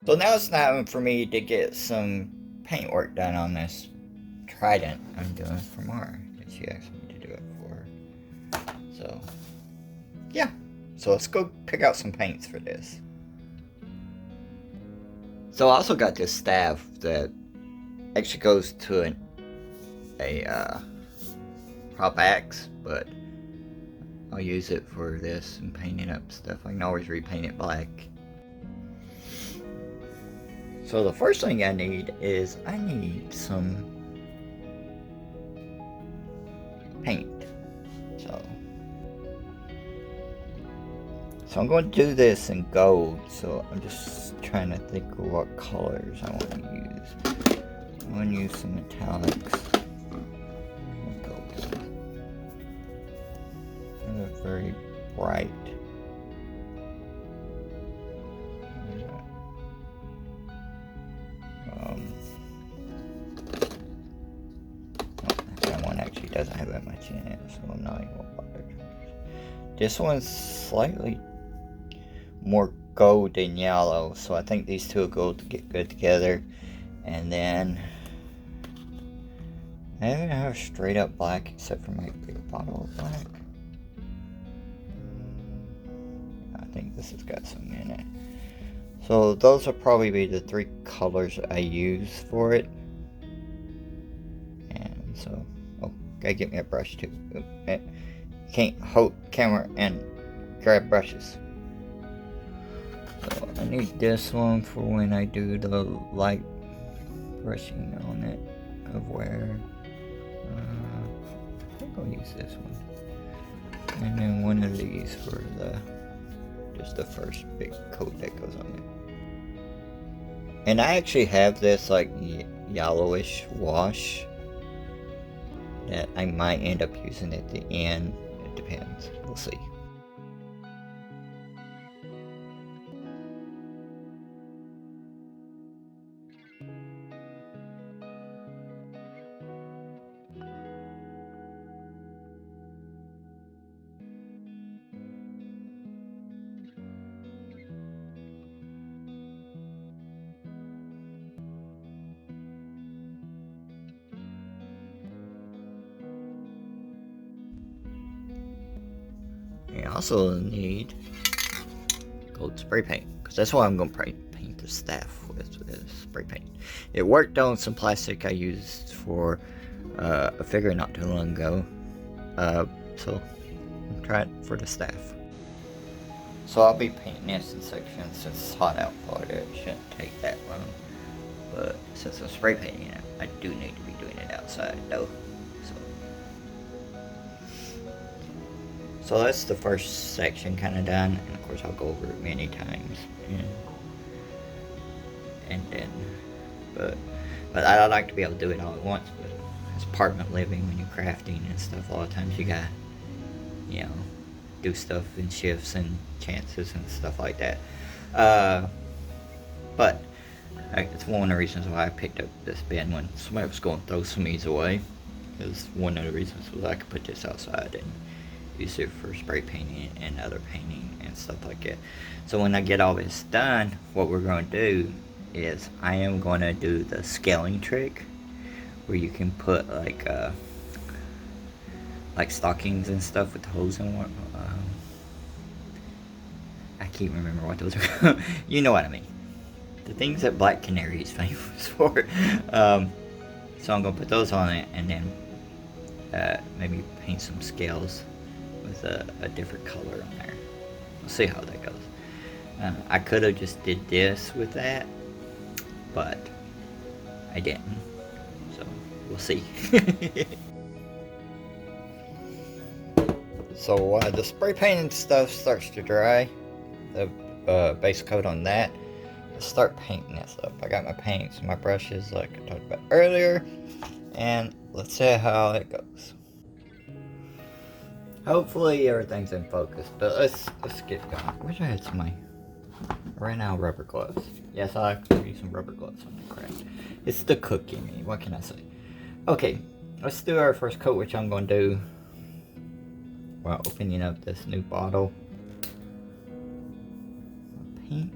So now it's time for me to get some paint work done on this Trident I'm doing for Mara that she asked me to do it for. So, yeah. So let's go pick out some paints for this. So I also got this staff that actually goes to a prop axe, but I'll use it for this and painting up stuff. I can always repaint it black. So the first thing I need is I need some paint. So I'm going to do this in gold, so I'm just trying to think of what colors I want to use. I'm going to use some metallics. They're very bright. That one actually doesn't have that much in it, so I'm not even going to bother. This one's slightly more gold than yellow, so I think these two will go to get good together. And then I don't have straight up black except for my big bottle of black. I think this has got some in it. So those will probably be the three colors I use for it. And so, oh, gotta get me a brush too. Can't hold camera and grab brushes. So I need this one for when I do the light brushing on it of where I think I'll use this one, and then one of these for just the first big coat that goes on it. And I actually have this like yellowish wash that I might end up using at the end. It depends. We'll see. I also need gold spray paint, because that's what I'm going to paint the staff with is spray paint. It worked on some plastic I used for a figure not too long ago, so I'll try it for the staff. So I'll be painting this in sections since it's hot out for it. It shouldn't take that long, but since I'm spray painting it, I do need to be doing it outside though. So that's the first section kind of done, and of course I'll go over it many times. And then, but I like to be able to do it all at once. But as apartment living, when you're crafting and stuff, a lot of times you gotta, do stuff in shifts and chances and stuff like that. But it's one of the reasons why I picked up this bin when somebody was going to throw some of these away. Because one of the reasons was I could put this outside and use it for spray painting and other painting and stuff like that. So when I get all this done, what we're going to do is I am going to do the scaling trick where you can put like stockings and stuff with holes in one. I can't remember what those are. You know what I mean. The things that Black Canary is famous for. So I'm going to put those on it and then maybe paint some scales with a different color on there. We'll see how that goes. I could have just did this with that, but I didn't. So we'll see. So while the spray painting stuff starts to dry, the base coat on that, let's start painting this up. I got my paints and my brushes like I talked about earlier, and let's see how it goes. Hopefully everything's in focus, but let's get going. I wish I had some of my right now rubber gloves. Yes, I could use some rubber gloves on the craft. It's the cook in me. What can I say? Okay, let's do our first coat, which I'm going to do while opening up this new bottle of paint.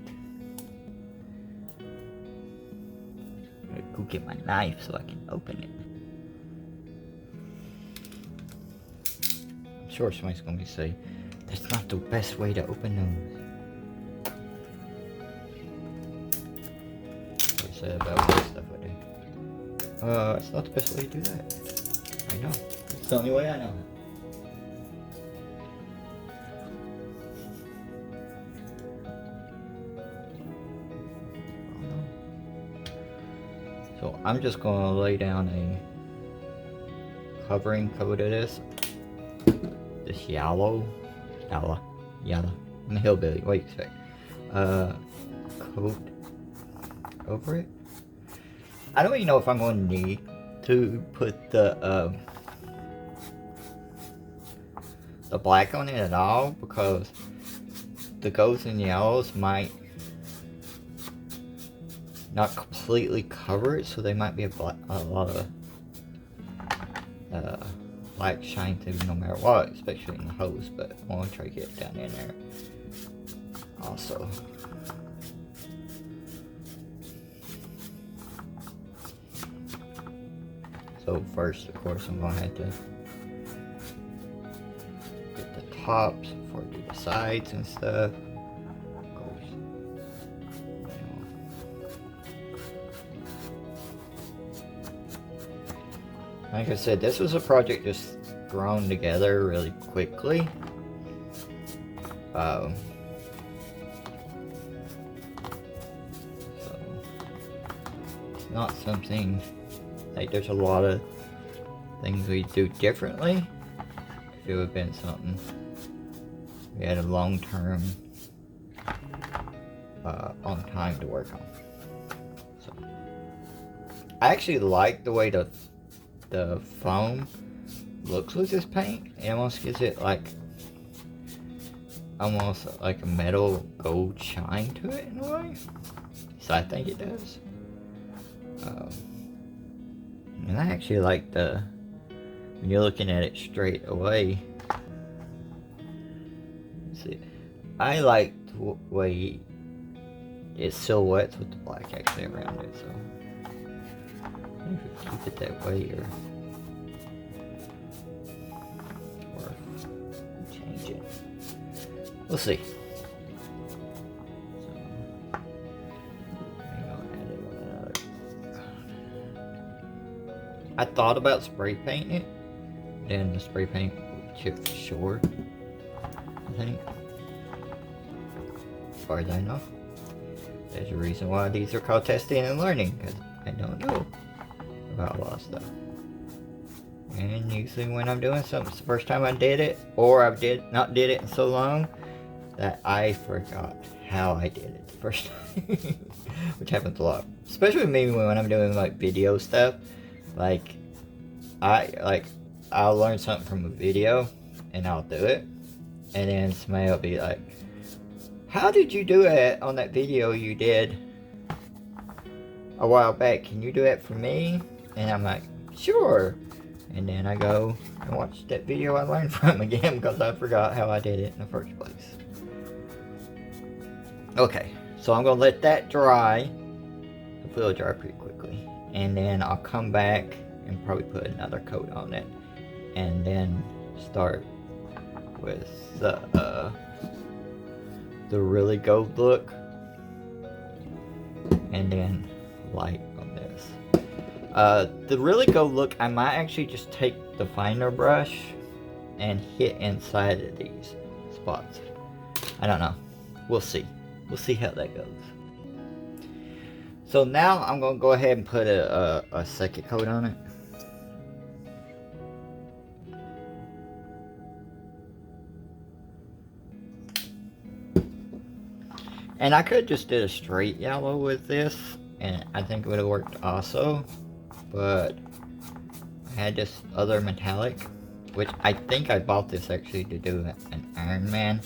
go get my knife so I can open it. I'm sure somebody's gonna be saying, that's not the best way to open those. What said about what stuff I do. It's not the best way to do that. I know. It's the only way I know. So I'm just gonna lay down a covering coat of this yellow. I'm a hillbilly, what do you expect? Coat over it. I don't even know if I'm going to need to put the black on it at all, because the golds and yellows might not completely cover it, so they might be a lot of black shine through no matter what, especially in the hose, but I want to try to get it down in there also. So first, of course, I'm going to have to get the tops before I do the sides and stuff. Of course, like I said, this was a project just thrown together really quickly. So it's not something like there's a lot of things we do differently. If it would have been something we had a long-term on time to work on. So I actually like the way the foam looks with this paint. It almost gives it like almost like a metal gold shine to it in a way. So I think it does. And I actually like when you're looking at it straight away. See, I like the way it silhouettes with the black actually around it. So maybe keep it that way or change it. We'll see. I thought about spray painting it, then the spray paint would chip short, I think. As far as I know. There's a reason why these are called testing and learning, because I don't know about a lot of stuff. And usually when I'm doing something, it's the first time I did it, or I've not did it in so long that I forgot how I did it the first time. Which happens a lot. Especially with me when I'm doing like video stuff. Like, I'll learn something from a video, and I'll do it, and then somebody will be like, how did you do it on that video you did a while back? Can you do it for me? And I'm like, sure. And then I go and watch that video I learned from again, because I forgot how I did it in the first place. Okay, so I'm going to let that dry. Hopefully it'll dry pretty quickly. And then I'll come back and probably put another coat on it, and then start with the really gold look, and then light on this. The really gold look, I might actually just take the finer brush and hit inside of these spots. I don't know. We'll see. We'll see how that goes. So now I'm going to go ahead and put a second coat on it. And I could just do a straight yellow with this, and I think it would have worked also. But I had this other metallic, which I think I bought this actually to do an Iron Man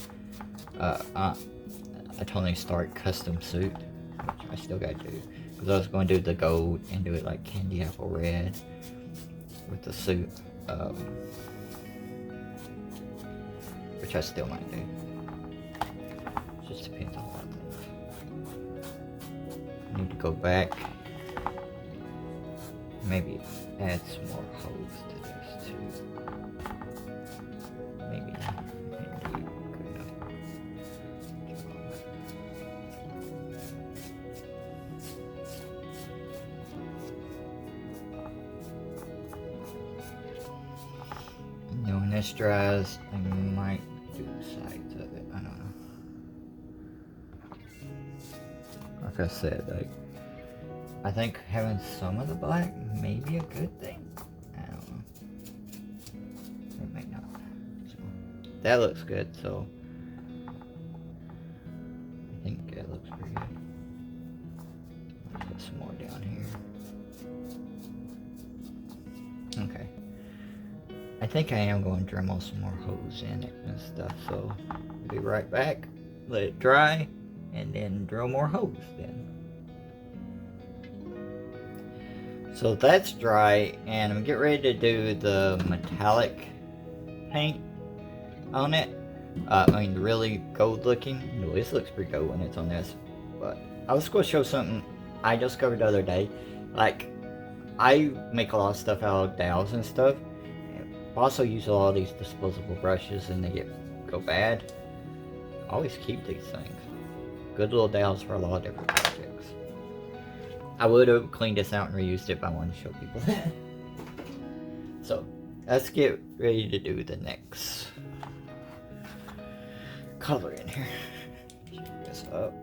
a Tony Stark custom suit, which I still got to do. Because I was going to do the gold and do it like candy apple red with the suit, which I still might do. It just depends on a lot of things. I need to go back Maybe add some more hose to this too. Maybe indeed good enough job. And then when this dries, I might do sides of it. I don't know. Like I said, like I think having some of the black may be a good thing. I don't know. Or it may not. So, that looks good, so I think it looks pretty good. I'll put some more down here. Okay. I think I am going to Dremel some more hose in it and stuff, so we'll be right back. Let it dry, and then drill more hose then. So that's dry, and I'm getting ready to do the metallic paint on it. I mean, the really gold looking. No, this looks pretty gold when it's on this. But I was going to show something I discovered the other day. Like, I make a lot of stuff out of dowels and stuff. I also use a lot of these disposable brushes, and they go bad. I always keep these things. Good little dowels for a lot of different projects. I would have cleaned this out and reused it, but I wanted to show people that. So, let's get ready to do the next color in here. Shake this up.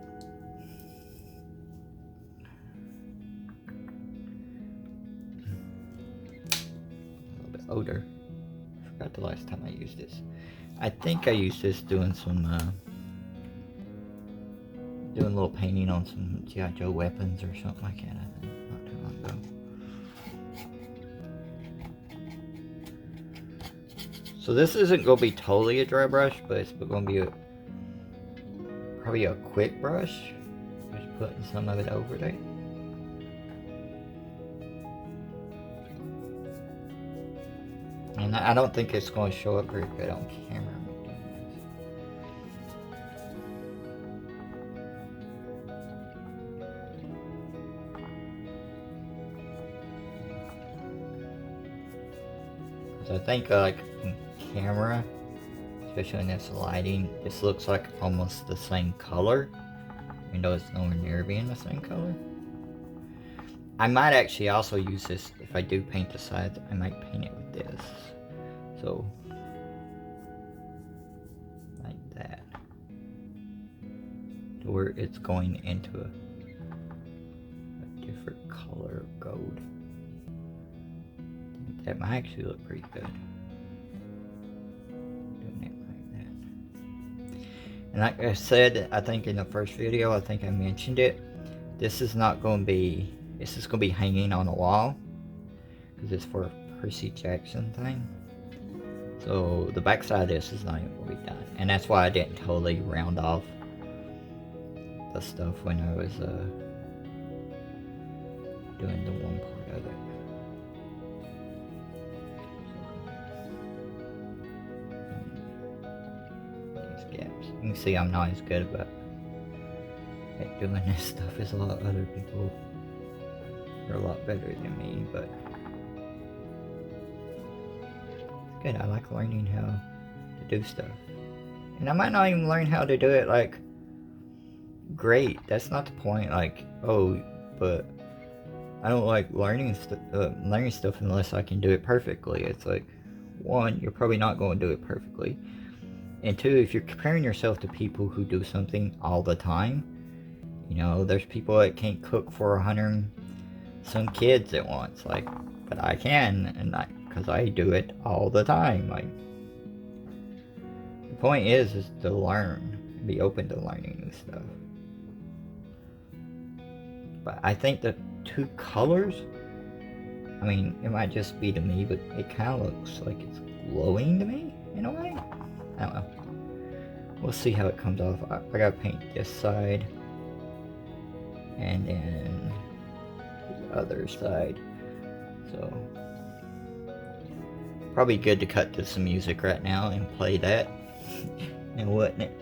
A little bit older. I forgot the last time I used this. I think I used this doing some doing a little painting on some G.I. Joe weapons or something like that, I think, not too long ago. So this isn't going to be totally a dry brush, but it's going to be probably a quick brush. Just putting some of it over there. And I don't think it's going to show up very good on camera. I think like in camera, especially in this lighting, this looks like almost the same color, even though it's nowhere near being the same color. I might actually also use this, if I do paint the sides, I might paint it with this. So, like that. To where it's going into a different color of gold. That might actually look pretty good. Doing it like that. And like I said, I think in the first video, I think I mentioned it. This is not going to be, this is going to be hanging on a wall. Because it's for a Percy Jackson thing. So the back side of this is not even going to be done. And that's why I didn't totally round off the stuff when I was doing the one part of it. You can see I'm not as good about at doing this stuff as a lot of other people are a lot better than me, but it's good. I like learning how to do stuff. And I might not even learn how to do it like great. That's not the point, like, oh, but I don't like learning stuff unless I can do it perfectly. It's like, one, you're probably not going to do it perfectly. And two, if you're comparing yourself to people who do something all the time, you know, there's people that can't cook for 100 some kids at once, like, but I can, and because I do it all the time. Like, the point is to learn, be open to learning new stuff. But I think the two colors, I mean, it might just be to me, but it kind of looks like it's glowing to me in a way. I don't know. We'll see how it comes off. I gotta paint this side and then the other side. So probably good to cut to some music right now and play that. And wouldn't it?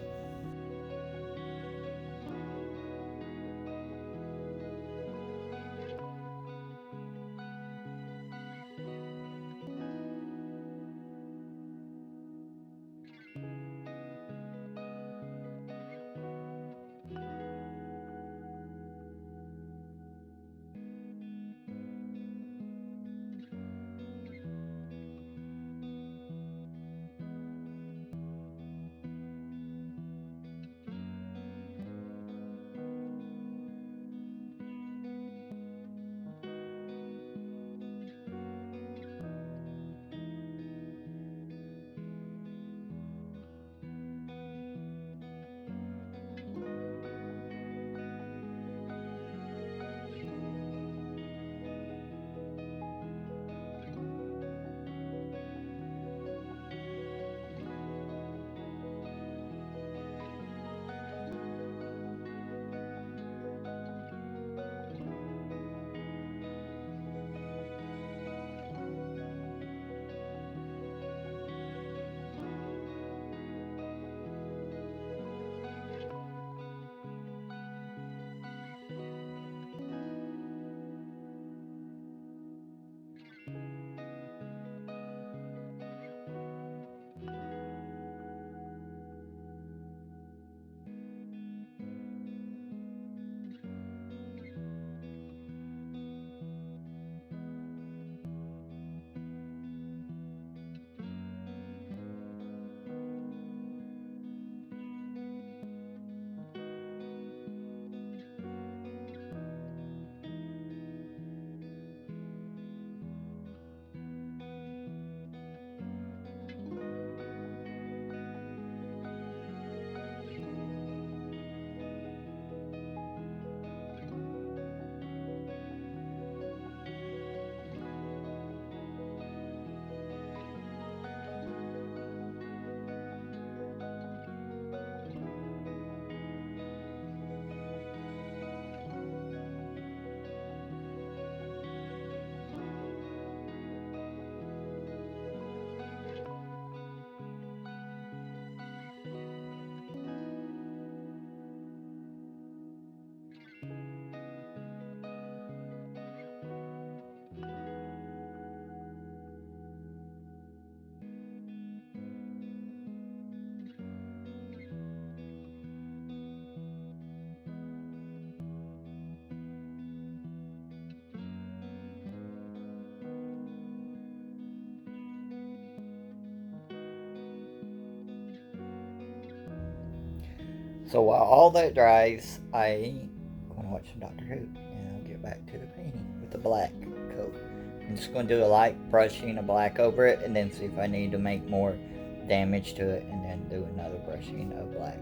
So while all that dries, I gonna watch some Doctor Who, and I'll get back to the painting with the black coat. I'm just gonna do a light brushing of black over it, and then see if I need to make more damage to it, and then do another brushing of black.